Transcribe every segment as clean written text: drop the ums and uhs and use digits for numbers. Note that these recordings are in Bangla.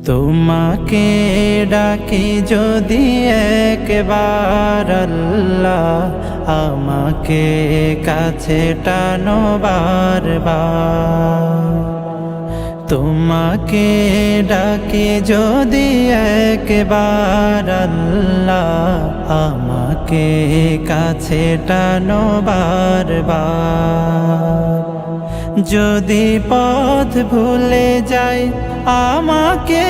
তোমাকে ডাকি যদি একবার আল্লাহ, আমাকে কাছে টানো বারবার। তোমাকে ডাকি যদি একবার আল্লাহ, আমাকে কাছে টানো বারবার। যদি পথ ভুলে যাই আমাকে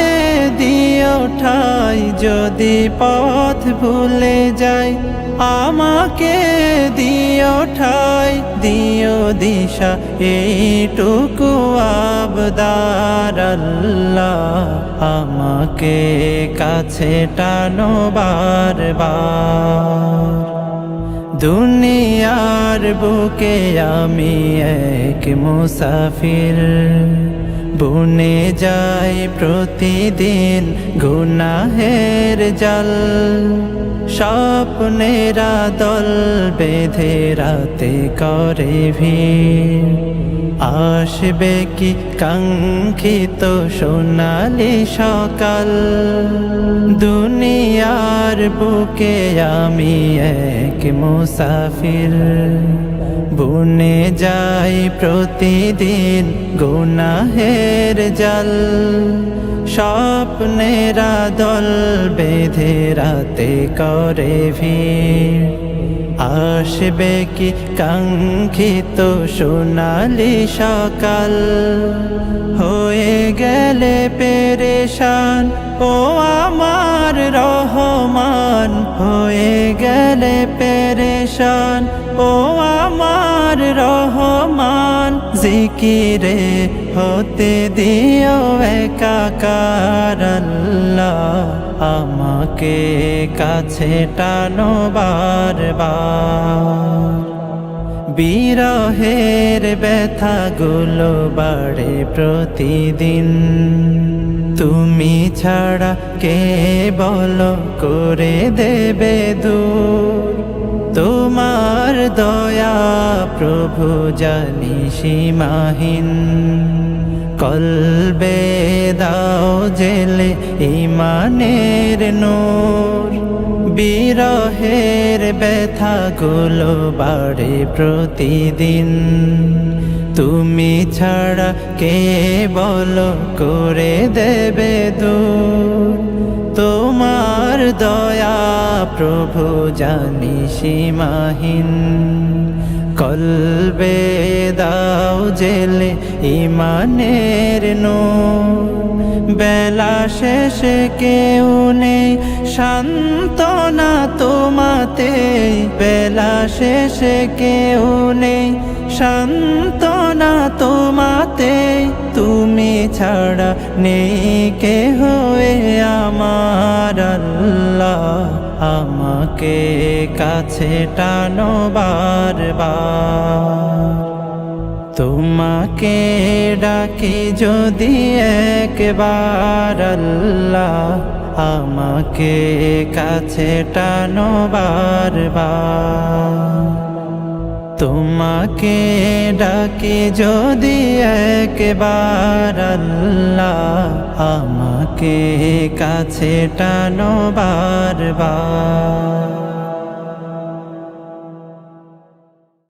দিও ঠাই, যদি পথ ভুলে যাই আমাকে দিও ঠাই, দিও দিশা এইটুকু আবদার আল্লাহ, আমাকে কাছে টানো বারবার। দুনিয়ার বুকে আমি এক মুসাফির, বুনে যাই প্রতিদিন গুনাহের জাল। স্বপ্নেরা দল বেঁধে রাতে করে ভিড়, আসবে কি কাঙ্ক্ষিত সোনালি সকাল। দুনিয়ার বুকে আমি এক মুসাফির, বুনে যাই প্রতিদিন গুনাহের জাল। স্বপ্নেরা দল বেঁধে রাতে করে ভিড়, আসবে কি কাঙ্ক্ষিত সোনালি সকাল। হয়ে গেলে পেরেশান ও আমার রহমান, হয়ে গেলে পেরেশান ও আমার রহমান। জিকিরে হতে দিও একাকার আল্লাহ, আমাকে কাছে টানো বারবার। বিরহের ব্যথাগুলো বাড়ে প্রতিদিন, তুমি ছাড়া কে বলো করে দেবে দূর। তোমার দয়া প্রভু জানি সীমাহীন, কলবে দাও জেলে ঈমানের নূর। বিরহের ব্যথাগুলো বাড়ে প্রতিদিন, তুমি ছাড়া কে বলো করে দেবে দূর। তোমার দয়া প্রভু জানি সীমাহীন, কলবে দাও জেলে ঈমানের নূর। বেলা শেষে কেউ নেই সান্ত্বনা তোমাতে, বেলা শেষে কেউ নেই সান্ত্বনা তোমাতে। তুমি ছাড়া নেই কেহ আমার আল্লাহ, আমাকে কাছে টানো বারবার। তোমাকে ডাকি যদি একবার আল্লাহ, আমাকে কাছে টানো বারবার। তোমাকে ডাকি যদি একবার আল্লাহ, আমাকে কাছে টানো বারবার।